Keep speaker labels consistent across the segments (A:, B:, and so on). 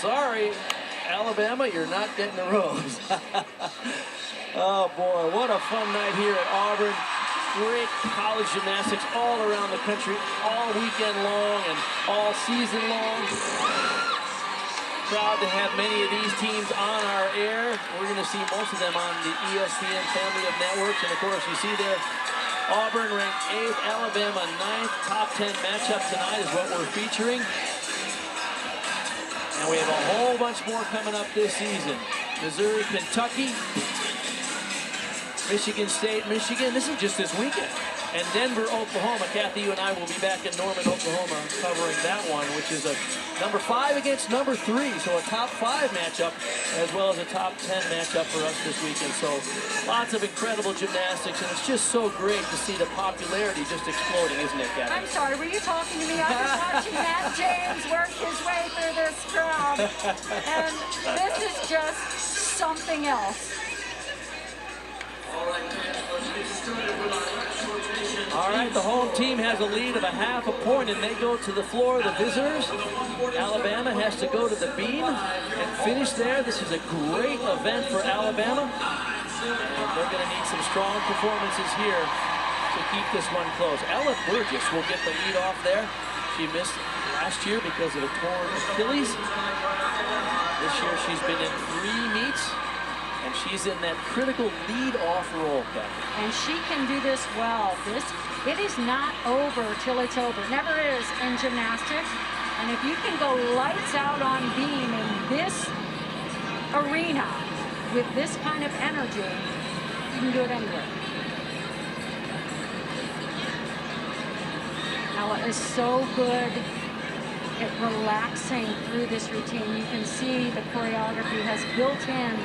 A: sorry, Alabama, you're not getting the rose. Oh boy, what a fun night here at Auburn. Great college gymnastics all around the country, all weekend long and all season long. Proud to have many of these teams on our air. We're going to see most of them on the ESPN family of networks. And of course, you see there, Auburn ranked 8th, Alabama 9th. Top 10 matchup tonight is what we're featuring. And we have a whole bunch more coming up this season. Missouri, Kentucky, Michigan State, Michigan. This is just this weekend. And Denver, Oklahoma. Kathy, you and I will be back in Norman, Oklahoma, covering that one, which is a number 5 against number 3. So a top 5 matchup, as well as a top 10 matchup for us this weekend. So lots of incredible gymnastics, and it's just so great to see the popularity just exploding, isn't it, Kathy?
B: I'm sorry, were you talking to me? I was watching Matt James work his way through this crowd. And this is just something else.
A: All right, the home team has a lead of a half a point, and they go to the floor. The visitors, Alabama, has to go to the beam and finish there. This is a great event for Alabama, and they're going to need some strong performances here to keep this one close. Ella Burgess will get the lead off there. She missed last year because of a torn Achilles. This year she's been in 3 meets. And she's in that critical lead-off role, Kathy.
B: And she can do this well. It is not over till it's over. Never is in gymnastics. And if you can go lights out on beam in this arena with this kind of energy, you can do it anywhere. Ella is so good at relaxing through this routine. You can see the choreography has built in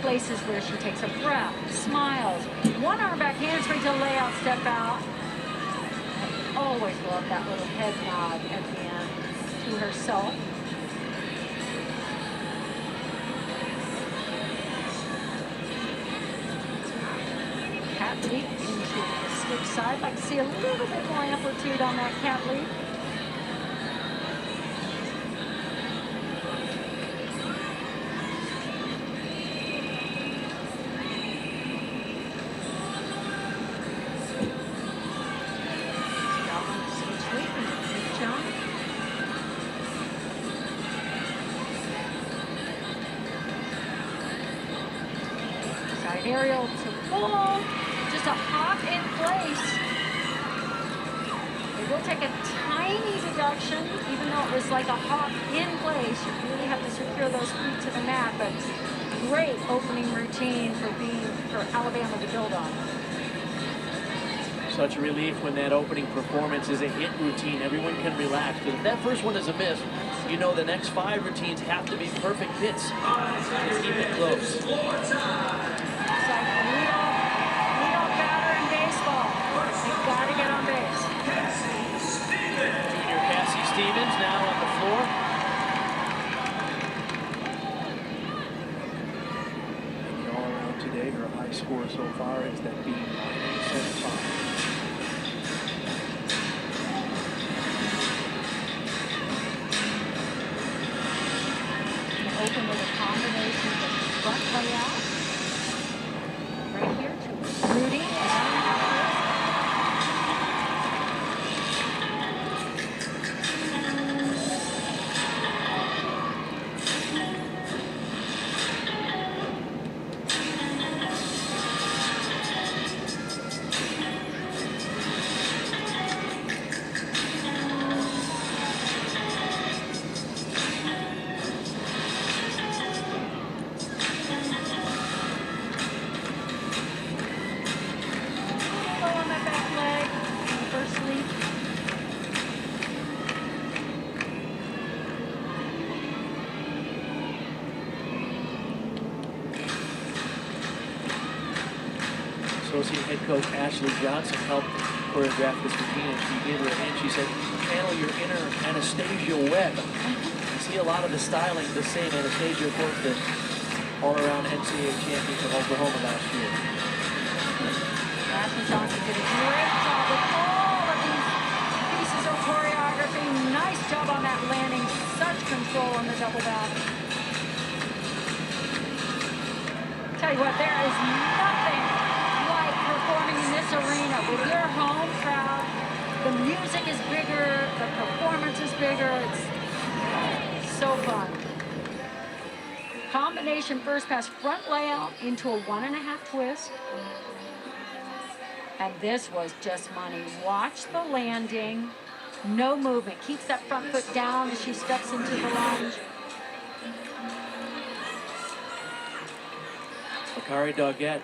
B: places where she takes a breath, smiles, one arm back handspring to layout, step out. I always love that little head nod at the end to herself. Cat leap into the slip side. I'd like to see a little bit more amplitude on that cat leap. Aerial to full, just a hop in place. It will take a tiny deduction, even though it was like a hop in place. You really have to secure those feet to the mat, but great opening routine for Alabama to build on.
A: Such a relief when that opening performance is a hit routine. Everyone can relax, because if that first one is a miss, you know the next 5 routines have to be perfect hits to keep it close.
B: Leadoff batter in baseball. You've got to get on base.
A: Junior Cassie Stevens now on the floor. And the all-around today, her high score so far is that being 9.75.
B: Open with a combination of front layout. Right here to Rudy.
A: Associate head coach Ashley Johnson helped choreograph this routine, and she gave her a hand. She said, channel your inner Anastasia Webb. You see a lot of the styling the same. Anastasia, of course, the all-around NCAA champion from Oklahoma last year.
B: Ashley Johnson did a great job with all of these pieces of choreography. choreography. Nice job on that landing. Such control on the double back. Tell you what, there is nothing like performing in this arena with your home crowd. The music is bigger, the performance is bigger. It's so fun. Combination first pass front layout into a 1.5 twist. And this was just money. Watch the landing. No movement. Keeps that front foot down as she steps into the lunge.
A: Bakari Doggett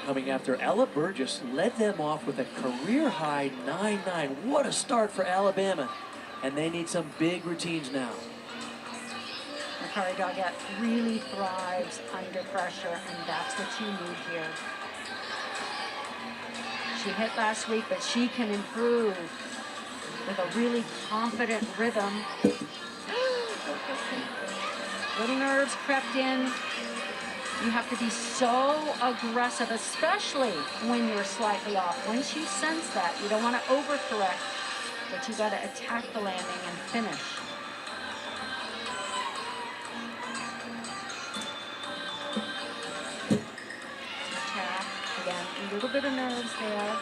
A: coming after Ella Burgess led them off with a career-high 9-9. What a start for Alabama. And they need some big routines now.
B: Bakari Doggett really thrives under pressure, and that's what you need here. She hit last week, but she can improve with a really confident rhythm. Little nerves crept in. You have to be so aggressive, especially when you're slightly off. Once you sense that, you don't want to overcorrect, but you got to attack the landing and finish. Attack. Again, a little bit of nerves there.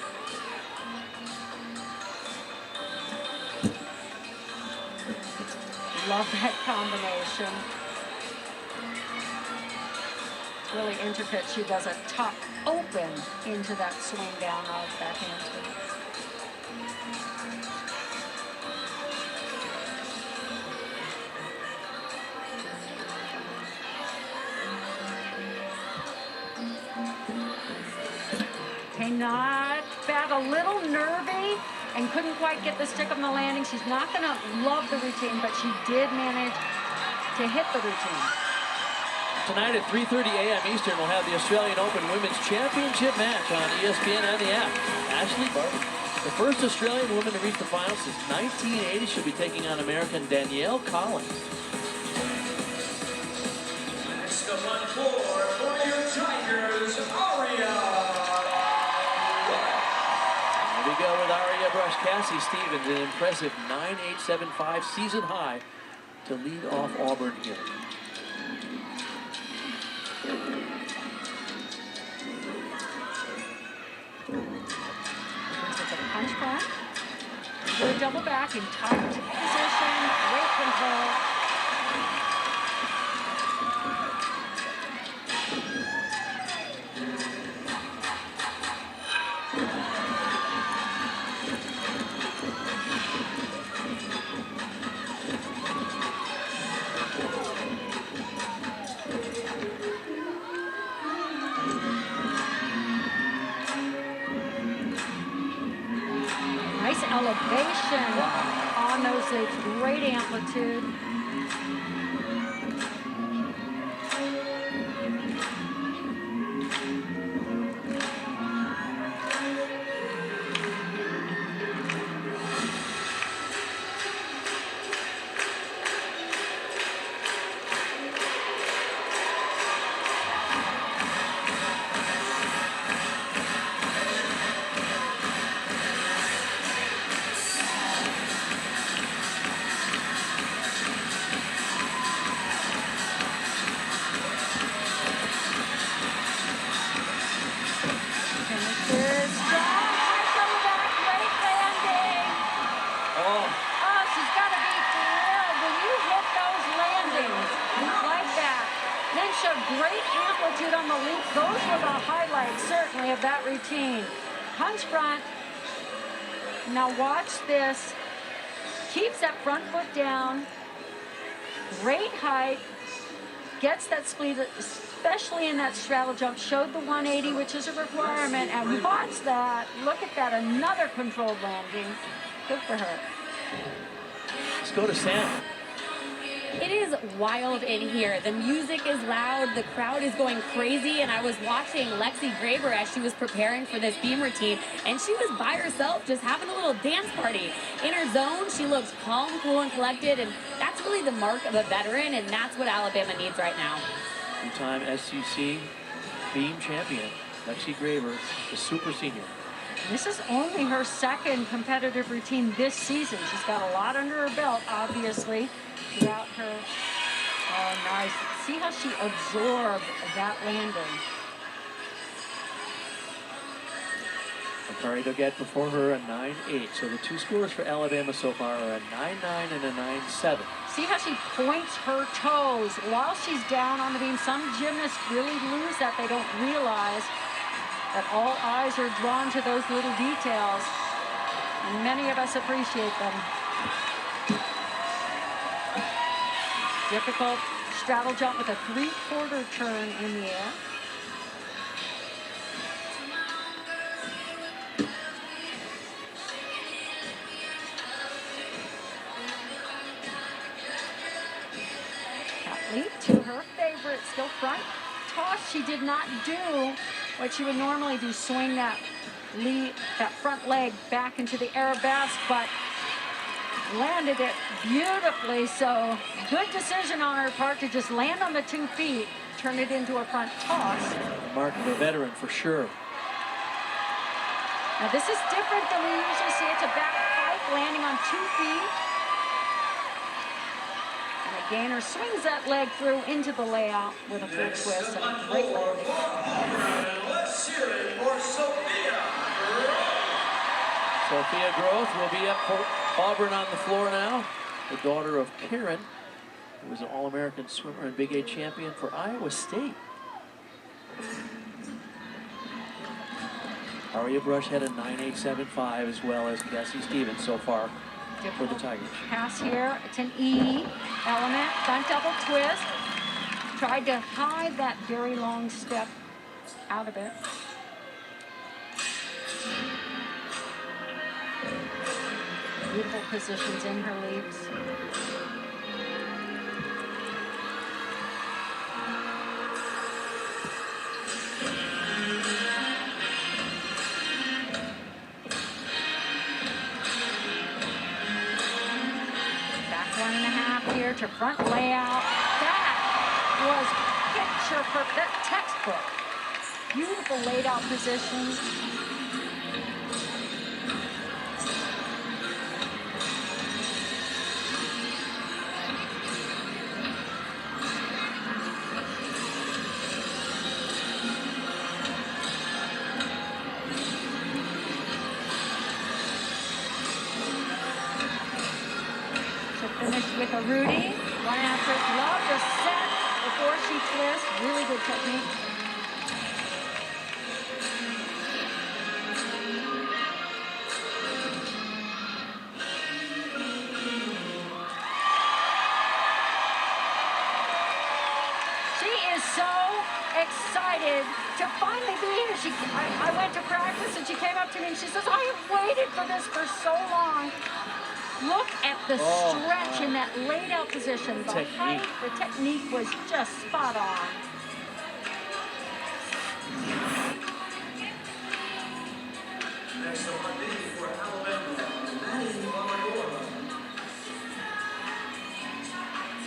B: Love that combination. Really intricate. She does a tuck open into that swing down of that handspring. Okay, not bad. A little nervy and couldn't quite get the stick on the landing. She's not going to love the routine, but she did manage to hit the routine.
A: Tonight at 3:30 a.m. Eastern, we'll have the Australian Open Women's Championship match on ESPN and the app. Ashley Barty, the first Australian woman to reach the final since 1980, she'll be taking on American Danielle Collins.
C: It's the 1-4 for your Tigers, Aria.
A: Here we go with Aria Brush. Cassie Stevens, an impressive 9.875 season high to lead off Auburn here.
B: Punch front. Good double back in tight position. Great control. Nice elevation on those leaps, great amplitude. Great amplitude on the leap. Those were the highlights, certainly, of that routine. Punch front. Now watch this. Keeps that front foot down. Great height. Gets that speed, especially in that straddle jump. Showed the 180, which is a requirement. And watch that. Look at that. Another controlled landing. Good for her.
A: Let's go to Sam.
D: It is wild in here. The music is loud, the crowd is going crazy, and I was watching Lexie Graver as she was preparing for this beam routine, and she was by herself just having a little dance party. In her zone, she looks calm, cool, and collected, and that's really the mark of a veteran, and that's what Alabama needs right now.
A: Two-time SEC beam champion, Lexie Graver, the super senior.
B: This is only her second competitive routine this season. She's got a lot under her belt, obviously, throughout her. Oh, nice. See how she absorbed that landing.
A: Akari Doggett before her a 9-8. So the two scores for Alabama so far are a 9-9 and a 9-7.
B: See how she points her toes while she's down on the beam. Some gymnasts really lose that. They don't realize that all eyes are drawn to those little details. And many of us appreciate them. Difficult straddle jump with a 3/4 turn in the air. Leap to her favorite still front toss. She did not do what she would normally do, swing that front leg back into the arabesque, but landed it beautifully. So good decision on her part to just land on the 2 feet, turn it into a front toss.
A: The mark of a veteran for sure.
B: Now this is different than we usually see. It's a back pike landing on 2 feet. Gainer swings that leg through into the layout with a full twist and a great landing.
C: Let's hear it for Sophia.
A: Sophia Groth will be up for Auburn on the floor now. The daughter of Karen, who was an All-American swimmer and Big 8 champion for Iowa State. Aria Brush had a 9.875 as well as Cassie Stevens so far for the Tigers.
B: Pass here, it's an E element, front double twist. Tried to hide that very long step out of it. Beautiful positions in her leaps. Here to front layout. That was picture perfect, textbook. Beautiful laid out position. With a Rudy, one after. Love the set before she twists. Really good technique. She is so excited to finally be here. I went to practice and she came up to me and she says, I have waited for this for so long. Look at the stretch in that laid out position. The height, the technique was just spot on.
C: Next on my knee for Alabama.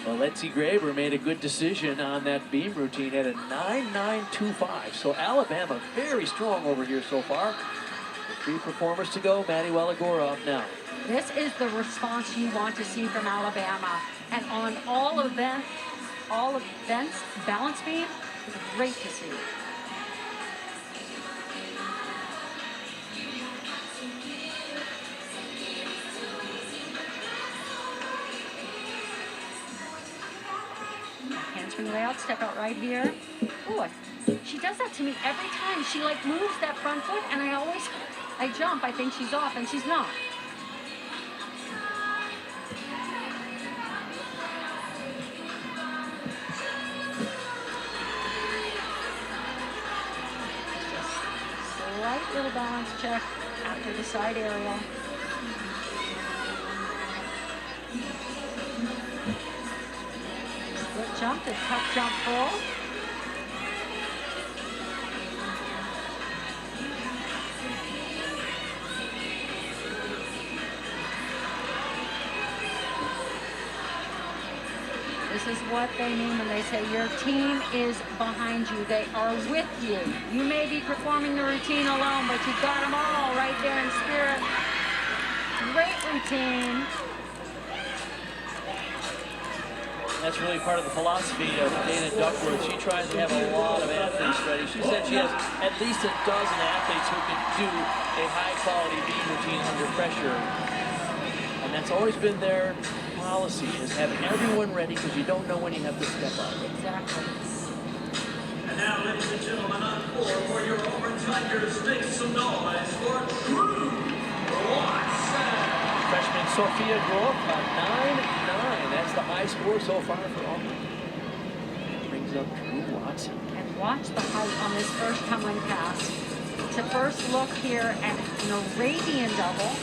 A: Well, Lexie Graver made a good decision on that beam routine at a 9.925. So Alabama very strong over here so far. With 3 performers to go. Maddie Wellagora up now.
B: This is the response you want to see from Alabama. And on all events, balance beam is great to see. Handspring layout, step out right here. Ooh, she does that to me every time. She like moves that front foot and I jump, I think she's off and she's not. Slight little balance check after the side aerial. Split jump to tough jump full. This is what they mean when they say your team is behind you. They are with you. You may be performing the routine alone, but you got them all right there in spirit. Great routine.
A: That's really part of the philosophy of Dana Duckworth. She tries to have a lot of athletes ready. She said she has at least a dozen athletes who can do a high-quality beam routine under pressure. And that's always been their policy, is having everyone ready because you don't know when you have to step up.
B: Exactly.
C: And now, ladies and gentlemen, on floor for your Auburn Tigers, make some noise for Drew Watson.
A: Freshman Sophia Groff, 9-9. That's the high score so far for Auburn. Brings up Drew Watson.
B: And watch the height on this first tumbling pass. It's a first look here at an Arabian double.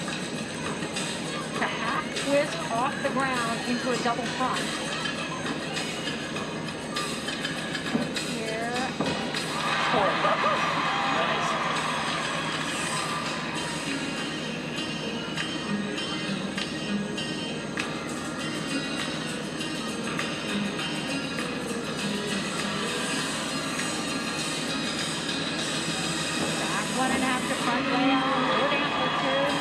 B: To half twist off the ground into a double front. Here.
A: Nice.
B: Back 1.5 to front layout. Good amplitude.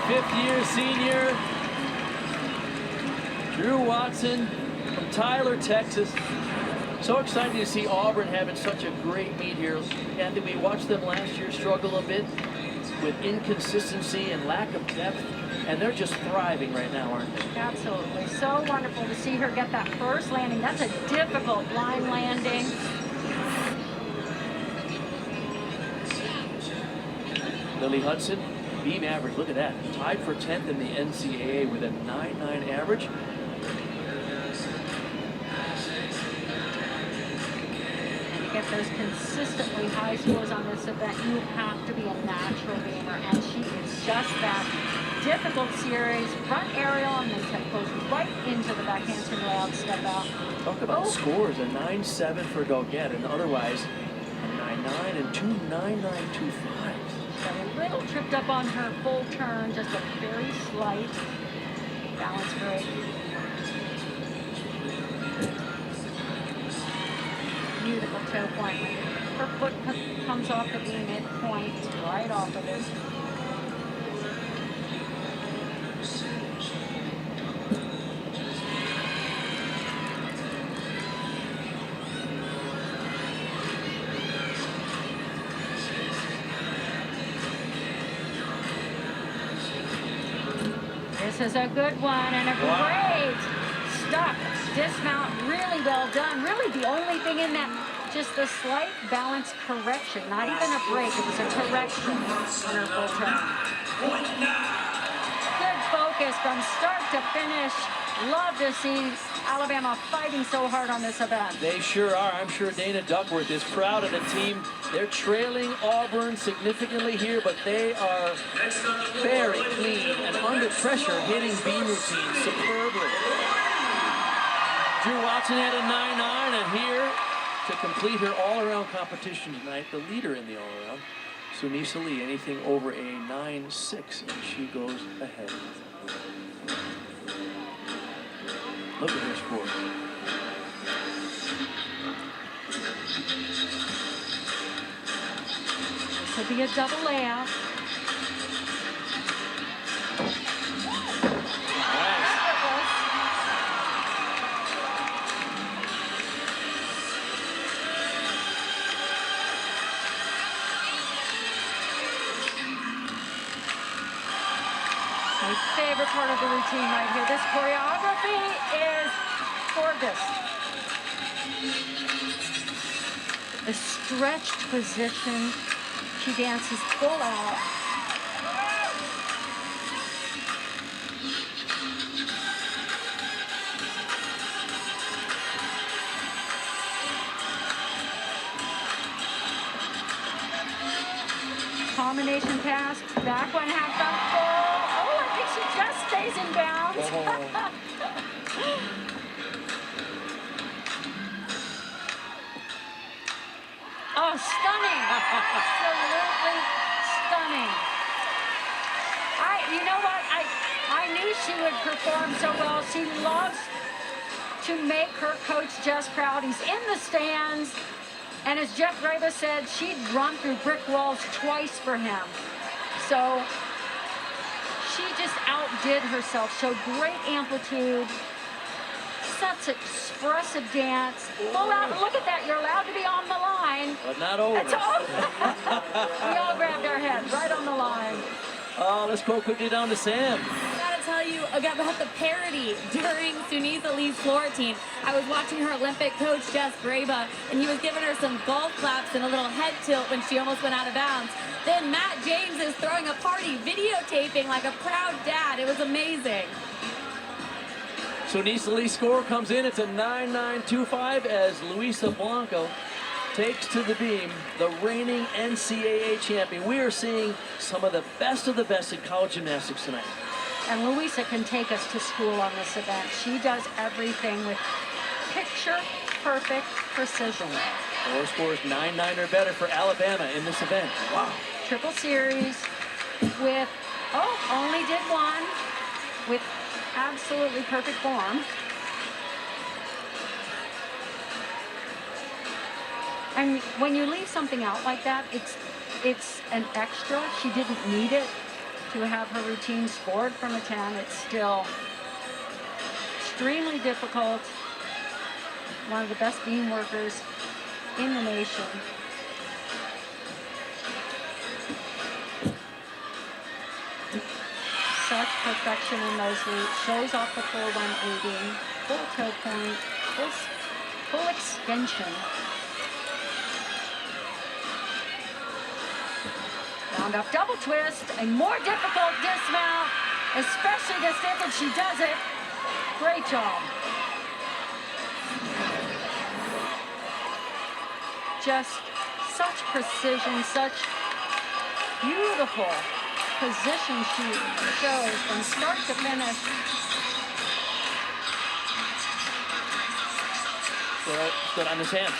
A: Fifth-year senior Drew Watson from Tyler, Texas. So exciting to see Auburn having such a great meet here. Kathy, we watched them last year struggle a bit with inconsistency and lack of depth, and they're just thriving right now, aren't they?
B: Absolutely. So wonderful to see her get that first landing. That's a difficult blind landing.
A: Lily Hudson, beam average, look at that. Tied for 10th in the NCAA with a 9.9 average.
B: And to get those consistently high scores on this event, you have to be a natural beamer. And she is just that. Difficult series, front aerial, and then goes right into the back handspring layout step out.
A: Talk about scores, a 9.7 for Doggett, and otherwise a 9.9 and two 9.925.
B: Got a little tripped up on her full turn, just a very slight balance break. Beautiful toe point. Her foot comes off the beam midpoint, right off of it. This is a good one and a great stuck dismount. Really well done. Really the only thing in that, just the slight balance correction. Not even a break. It was a correction on her full turn. Good focus from start to finish. Love to see Alabama fighting so hard on this event.
A: They sure are. I'm sure Dana Duckworth is proud of the team. They're trailing Auburn significantly here, but they are very clean and under pressure hitting beam routines superbly. Drew Watson had a 9.9, and here to complete her all-around competition tonight, the leader in the all-around, Sunisa Lee, anything over a 9.6, and she goes ahead. Look at her score.
B: This will be a double layout. My favorite part of the routine right here. This choreography is gorgeous. The stretched position. She dances full out. Combination pass, back one, half bounce full. Oh, I think she just stays in bounds. Oh, stunning. Absolutely stunning. You know what? I knew she would perform so well. She loves to make her coach Jess proud. He's in the stands. And as Jeff Graver said, she'd run through brick walls twice for him. So she just outdid herself, showed great amplitude, such expressive dance. Full out, look at that, you're allowed to be on the line.
A: But not over.
B: It's over. We all grabbed our heads right on the line.
A: Let's go quickly down to Sam.
D: Tell you about the parody during Sunisa Lee's floor routine. I was watching her Olympic coach, Jess Graver, and he was giving her some golf claps and a little head tilt when she almost went out of bounds. Then Matt James is throwing a party, videotaping like a proud dad. It was amazing.
A: Sunisa Lee's score comes in. It's a 9.925 as Luisa Blanco takes to the beam the reigning NCAA champion. We are seeing some of the best in college gymnastics tonight.
B: And Luisa can take us to school on this event. She does everything with picture-perfect precision.
A: Four scores 9-9 or better for Alabama in this event. Wow.
B: Triple series with, only did one with absolutely perfect form. And when you leave something out like that, it's an extra. She didn't need it to have her routine scored from a 10. It's still extremely difficult. One of the best beam workers in the nation. Such perfection in those loops. Shows off the full 180, full toe point, full extension. Round up double twist, a more difficult dismount, especially the step she does it. Great job. Just such precision, such beautiful position she shows from start to finish.
A: Good on his hand.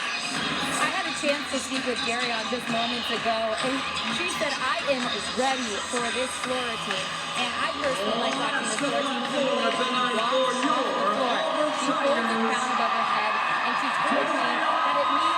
D: I had a chance to speak with Gary on just moments ago, and she said, I am ready for this floor routine. And I personally like watching this floor routine. She walks off the floor. She holds the crown above her head, and she told me that it means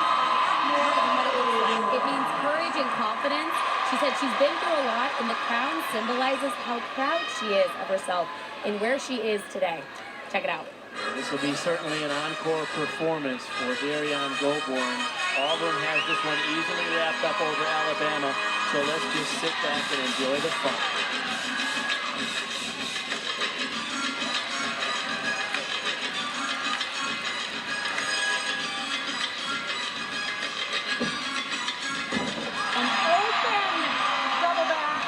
D: more than what it looks like. It means courage and confidence. She said she's been through a lot, and the crown symbolizes how proud she is of herself and where she is today. Check it out.
A: This will be certainly an encore performance for Darion Gobourne. Auburn has this one easily wrapped up over Alabama, so let's just sit back and enjoy the fun.
B: An open double back.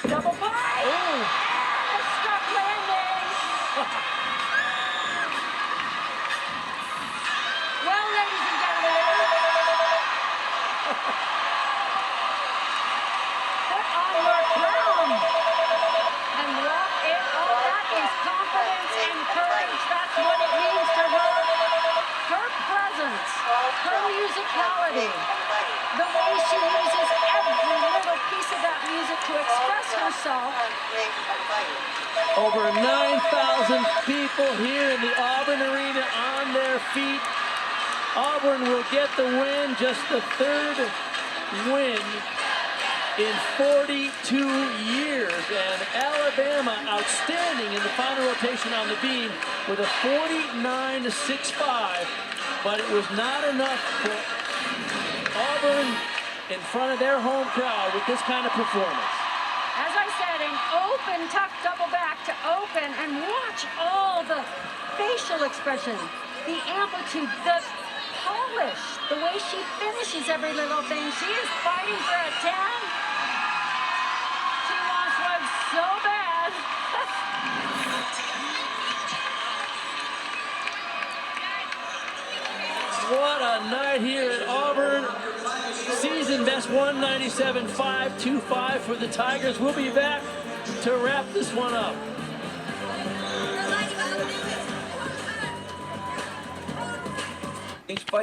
B: Double bite! Oh. Stuck landing! herself.
A: Over 9,000 people here in the Auburn Arena on their feet. Auburn will get the win, just the third win in 42 years. And Alabama outstanding in the final rotation on the beam with a 49-6-5. But it was not enough for Auburn in front of their home crowd with this kind of performance.
B: As I said, an open tuck double back to open, and watch all the facial expression, the amplitude, the polish, the way she finishes every little thing. She is fighting for a 10. She wants one so bad.
A: What a night here at Auburn. Season best 197.525 for the Tigers. We'll be back to wrap this one up.
E: Each fight